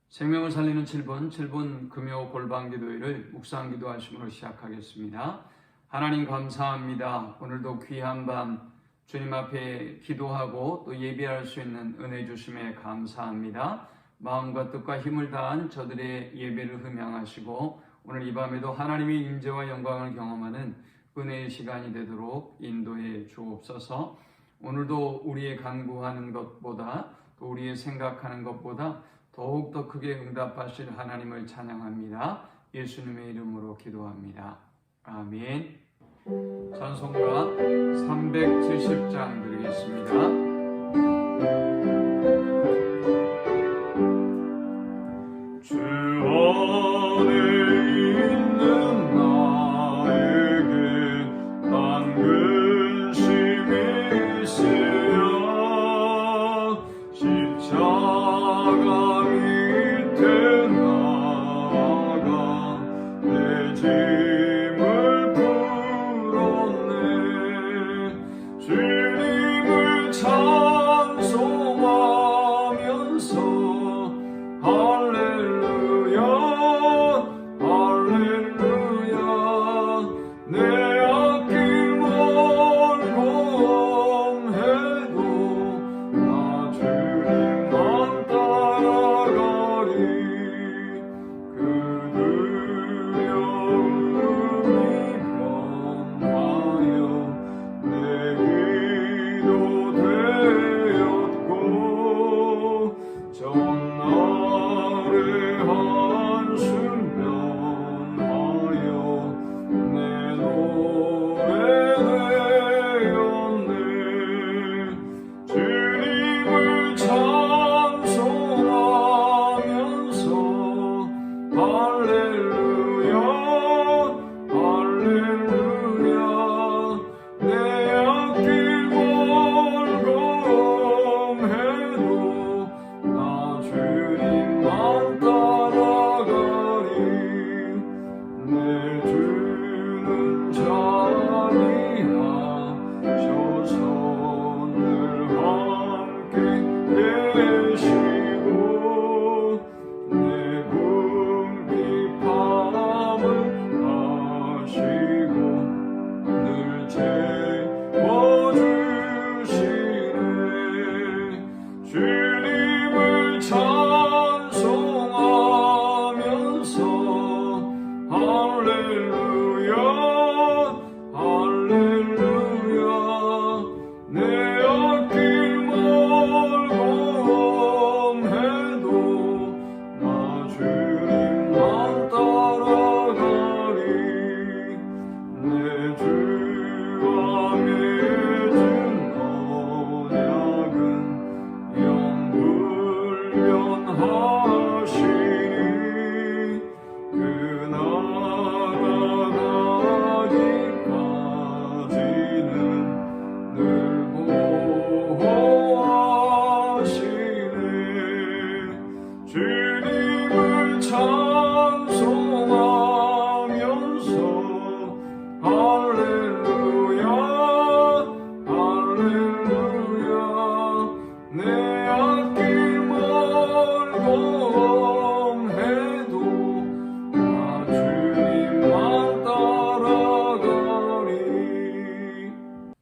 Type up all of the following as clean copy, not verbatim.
생명을 살리는 7분 금요 골방 기도회를 묵상 기도하심으로 시작하겠습니다. 하나님 감사합니다. 오늘도 귀한 밤 주님 앞에 기도하고 또 예배할 수 있는 은혜 주심에 감사합니다. 마음과 뜻과 힘을 다한 저들의 예배를 흠양하시고 오늘 이 밤에도 하나님의 임재와 영광을 경험하는 은혜의 시간이 되도록 인도해 주옵소서. 오늘도 우리의 간구하는 것보다 또 우리의 생각하는 것보다 더욱더 크게 응답하실 하나님을 찬양합니다. 예수님의 이름으로 기도합니다. 아멘. 찬송가 370장 드리겠습니다. 주 안에 있는 나에게 난 근심이 있으랴. 십자가 밑에 나아가 내 짐을 풀었네. 주님을 찬송하면서 할렐루야 할렐루야. 내 앞길 멀고 험해도 나 주님만 따라가리. 그 두려움이 변하여 내 기도 되었고 전날의 한숨 변하여 내 노래 되었네. 주님을 찬송하면서 할렐루야 할렐루야. 내 앞길 멀고 험해도 나 주님만 따라가리. 내 주는 자비하셔서 늘 함께 계시고 내 궁핍함을 아시고 늘 채워주시네. 주님을 찬송하면서 할렐루야 할렐루야. 내 앞길 멀고 험해도 나 주님만 따라가리. 내 주와 맺은 언약은 영불변하시니 그 나라 가기까지는 늘 보호하시네. 주님을 찬송하면서 할렐루야 할렐루야. 내 앞길 멀고 험해도 나 주님만 따라가리.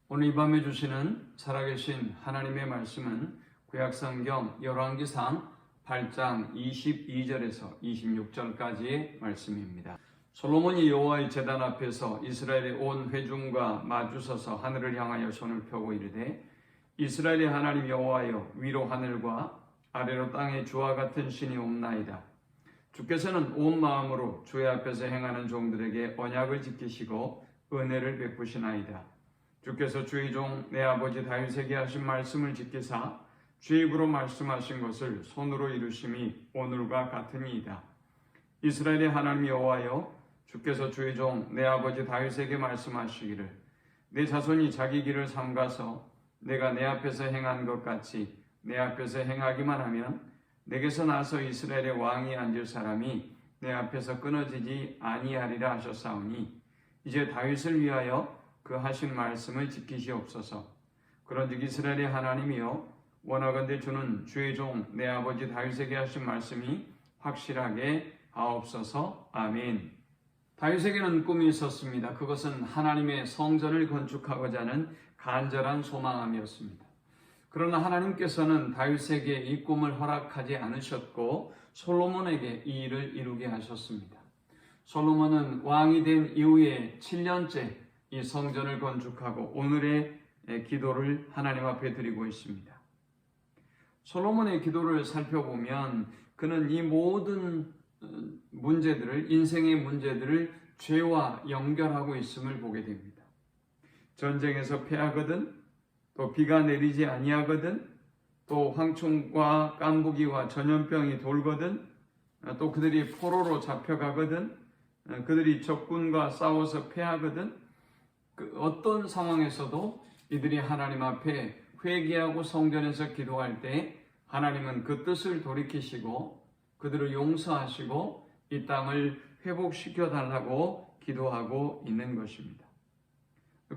오늘 이 밤에 주시는 살아계신 하나님의 말씀은 구약성경 열왕기상 8장 22절에서 26절까지의 말씀입니다. 솔로몬이 여호와의 제단 앞에서 이스라엘의 온 회중과 마주서서 하늘을 향하여 손을 펴고 이르되 이스라엘의 하나님 여호와여, 위로 하늘과 아래로 땅에 주와 같은 신이 없나이다. 주께서는 온 마음으로 주의 앞에서 행하는 종들에게 언약을 지키시고 은혜를 베푸시나이다. 주께서 주의 종 내 아버지 다윗에게 하신 말씀을 지키사 주의 입으로 말씀하신 것을 손으로 이루심이 오늘과 같으니이다. 이스라엘의 하나님 여호와여, 주께서 주의 종 내 아버지 다윗에게 말씀하시기를 내 자손이 자기 길을 삼가서 내가 내 앞에서 행한 것 같이 내 앞에서 행하기만 하면 내게서 나서 이스라엘의 왕이 앉을 사람이 내 앞에서 끊어지지 아니하리라 하셨사오니 이제 다윗을 위하여 그 하신 말씀을 지키시옵소서. 그런즉 이스라엘의 하나님이여, 원하건대 주는 주의 종 내 아버지 다윗에게 하신 말씀이 확실하게 하옵소서. 아멘. 다윗에게는 꿈이 있었습니다. 그것은 하나님의 성전을 건축하고자 하는 간절한 소망함이었습니다. 그러나 하나님께서는 다윗에게 이 꿈을 허락하지 않으셨고 솔로몬에게 이 일을 이루게 하셨습니다. 솔로몬은 왕이 된 이후에 7년째 이 성전을 건축하고 오늘의 기도를 하나님 앞에 드리고 있습니다. 솔로몬의 기도를 살펴보면 그는 이 모든 문제들을, 인생의 문제들을 죄와 연결하고 있음을 보게 됩니다. 전쟁에서 패하거든, 또 비가 내리지 아니하거든, 또 황충과 깐부기와 전염병이 돌거든, 또 그들이 포로로 잡혀가거든, 그들이 적군과 싸워서 패하거든, 어떤 상황에서도 이들이 하나님 앞에 회개하고 성전에서 기도할 때 하나님은 그 뜻을 돌이키시고 그들을 용서하시고 이 땅을 회복시켜 달라고 기도하고 있는 것입니다.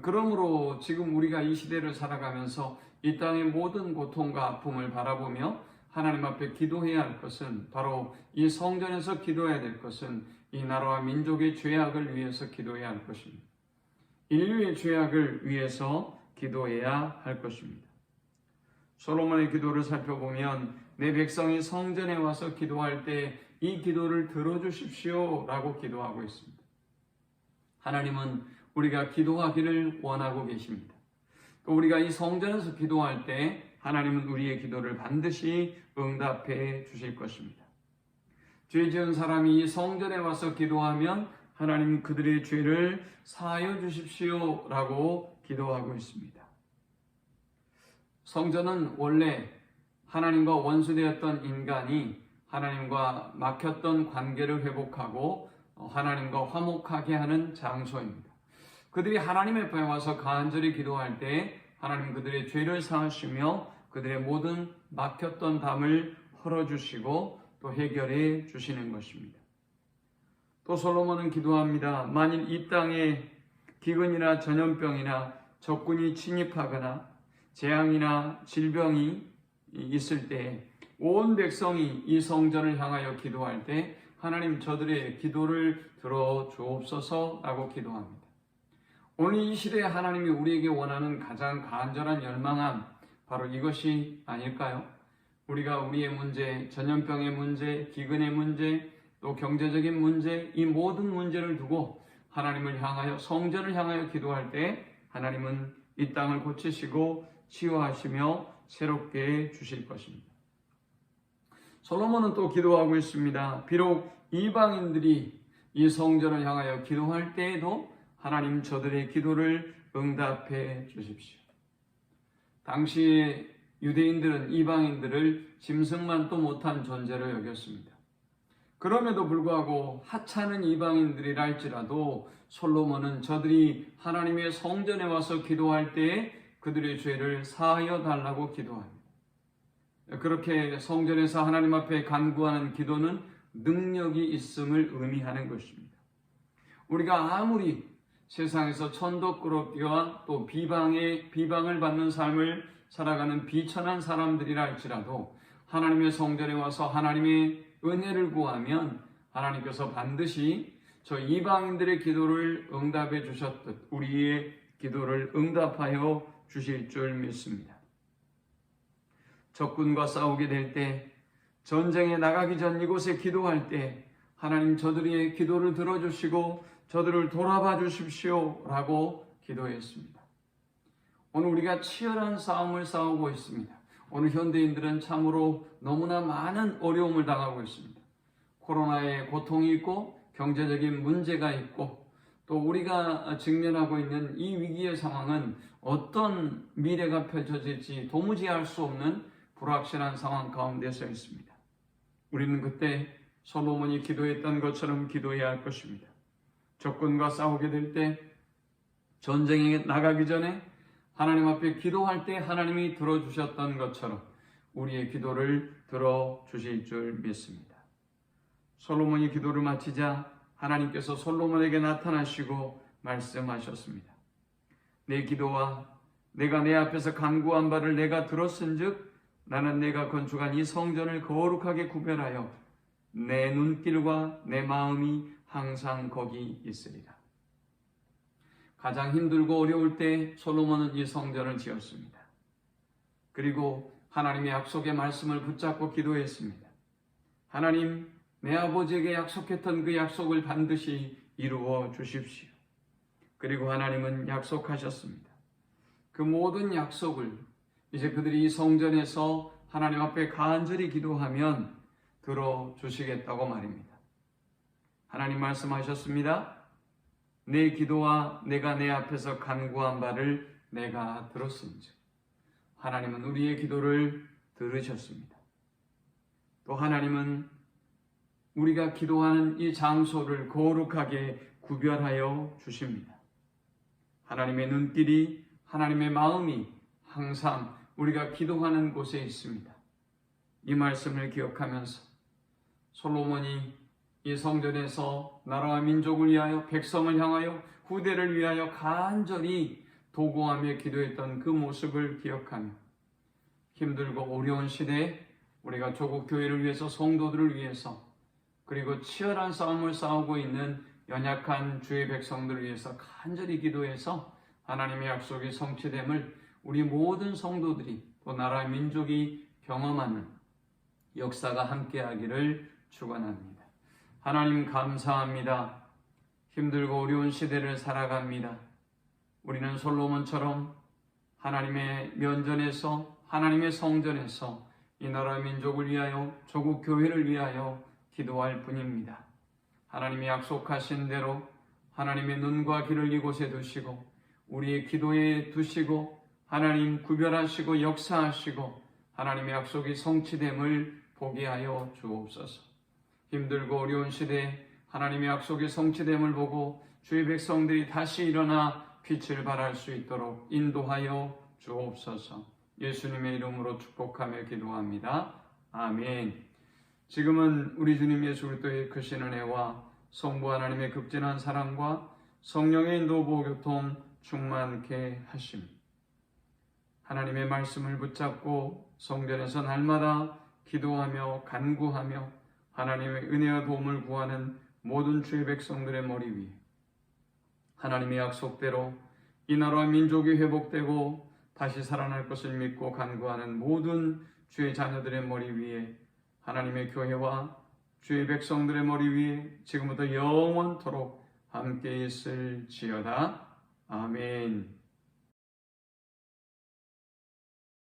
그러므로 지금 우리가 이 시대를 살아가면서 이 땅의 모든 고통과 아픔을 바라보며 하나님 앞에 기도해야 할 것은, 바로 이 성전에서 기도해야 될 것은 이 나라와 민족의 죄악을 위해서 기도해야 할 것입니다. 인류의 죄악을 위해서 기도해야 할 것입니다. 솔로몬의 기도를 살펴보면 내 백성이 성전에 와서 기도할 때 이 기도를 들어주십시오 라고 기도하고 있습니다. 하나님은 우리가 기도하기를 원하고 계십니다. 또 우리가 이 성전에서 기도할 때 하나님은 우리의 기도를 반드시 응답해 주실 것입니다. 죄 지은 사람이 이 성전에 와서 기도하면 하나님 그들의 죄를 사하여 주십시오 라고 기도하고 있습니다. 성전은 원래 하나님과 원수되었던 인간이 하나님과 막혔던 관계를 회복하고 하나님과 화목하게 하는 장소입니다. 그들이 하나님 앞에 와서 간절히 기도할 때 하나님 그들의 죄를 사하시며 그들의 모든 막혔던 담을 헐어주시고 또 해결해 주시는 것입니다. 또 솔로몬은 기도합니다. 만일 이 땅에 기근이나 전염병이나 적군이 침입하거나 재앙이나 질병이 있을 때 온 백성이 이 성전을 향하여 기도할 때 하나님 저들의 기도를 들어주옵소서라고 기도합니다. 오늘 이 시대에 하나님이 우리에게 원하는 가장 간절한 열망함, 바로 이것이 아닐까요? 우리가 우리의 문제, 전염병의 문제, 기근의 문제, 또 경제적인 문제, 이 모든 문제를 두고 하나님을 향하여, 성전을 향하여 기도할 때 하나님은 이 땅을 고치시고 치유하시며 새롭게 주실 것입니다. 솔로몬은 또 기도하고 있습니다. 비록 이방인들이 이 성전을 향하여 기도할 때에도 하나님 저들의 기도를 응답해 주십시오. 당시 유대인들은 이방인들을 짐승만도 못한 존재로 여겼습니다. 그럼에도 불구하고 하찮은 이방인들이라 할지라도 솔로몬은 저들이 하나님의 성전에 와서 기도할 때에 그들의 죄를 사하여 달라고 기도합니다. 그렇게 성전에서 하나님 앞에 간구하는 기도는 능력이 있음을 의미하는 것입니다. 우리가 아무리 세상에서 천덕꾸러기와 또 비방을 받는 삶을 살아가는 비천한 사람들이라 할지라도 하나님의 성전에 와서 하나님의 은혜를 구하면 하나님께서 반드시 저 이방인들의 기도를 응답해 주셨듯 우리의 기도를 응답하여 주실 줄 믿습니다. 적군과 싸우게 될 때, 전쟁에 나가기 전 이곳에 기도할 때 하나님 저들의 기도를 들어주시고 저들을 돌아봐 주십시오 라고 기도했습니다. 오늘 우리가 치열한 싸움을 싸우고 있습니다. 오늘 현대인들은 참으로 너무나 많은 어려움을 당하고 있습니다. 코로나의 고통이 있고 경제적인 문제가 있고 또 우리가 직면하고 있는 이 위기의 상황은 어떤 미래가 펼쳐질지 도무지 알 수 없는 불확실한 상황 가운데 서 있습니다. 우리는 그때 솔로몬이 기도했던 것처럼 기도해야 할 것입니다. 적군과 싸우게 될 때, 전쟁에 나가기 전에 하나님 앞에 기도할 때 하나님이 들어주셨던 것처럼 우리의 기도를 들어주실 줄 믿습니다. 솔로몬이 기도를 마치자 하나님께서 솔로몬에게 나타나시고 말씀하셨습니다. 내 기도와 내가 내 앞에서 간구한 바를 내가 들었은즉 나는 내가 건축한 이 성전을 거룩하게 구별하여 내 눈길과 내 마음이 항상 거기 있으리라. 가장 힘들고 어려울 때 솔로몬은 이 성전을 지었습니다. 그리고 하나님의 약속의 말씀을 붙잡고 기도했습니다. 하나님, 내 아버지에게 약속했던 그 약속을 반드시 이루어 주십시오. 그리고 하나님은 약속하셨습니다. 그 모든 약속을 이제 그들이 이 성전에서 하나님 앞에 간절히 기도하면 들어주시겠다고 말입니다. 하나님 말씀하셨습니다. 내 기도와 내가 내 앞에서 간구한 바를 내가 들었은즉. 하나님은 우리의 기도를 들으셨습니다. 또 하나님은 우리가 기도하는 이 장소를 거룩하게 구별하여 주십니다. 하나님의 눈길이, 하나님의 마음이 항상 우리가 기도하는 곳에 있습니다. 이 말씀을 기억하면서 솔로몬이 이 성전에서 나라와 민족을 위하여, 백성을 향하여, 후대를 위하여 간절히 도구하며 기도했던 그 모습을 기억하며 힘들고 어려운 시대에 우리가 조국 교회를 위해서, 성도들을 위해서, 그리고 치열한 싸움을 싸우고 있는 연약한 주의 백성들을 위해서 간절히 기도해서 하나님의 약속이 성취됨을 우리 모든 성도들이, 또 나라 민족이 경험하는 역사가 함께하기를 축원합니다. 하나님 감사합니다. 힘들고 어려운 시대를 살아갑니다. 우리는 솔로몬처럼 하나님의 면전에서, 하나님의 성전에서 이 나라 민족을 위하여, 조국 교회를 위하여 기도할 뿐입니다. 하나님이 약속하신 대로 하나님의 눈과 귀를 이곳에 두시고 우리의 기도에 두시고 하나님 구별하시고 역사하시고 하나님의 약속이 성취됨을 보게 하여 주옵소서. 힘들고 어려운 시대에 하나님의 약속이 성취됨을 보고 주의 백성들이 다시 일어나 빛을 발할 수 있도록 인도하여 주옵소서. 예수님의 이름으로 축복하며 기도합니다. 아멘. 지금은 우리 주님 예수 그리스도의 크신 은혜와 성부 하나님의 극진한 사랑과 성령의 인도 보호 교통 충만케 하심, 하나님의 말씀을 붙잡고 성전에서 날마다 기도하며 간구하며 하나님의 은혜와 도움을 구하는 모든 주의 백성들의 머리 위에 하나님의 약속대로 이 나라와 민족이 회복되고 다시 살아날 것을 믿고 간구하는 모든 주의 자녀들의 머리 위에, 하나님의 교회와 주의 백성들의 머리 위에 지금부터 영원토록 함께 있을지어다. 아멘.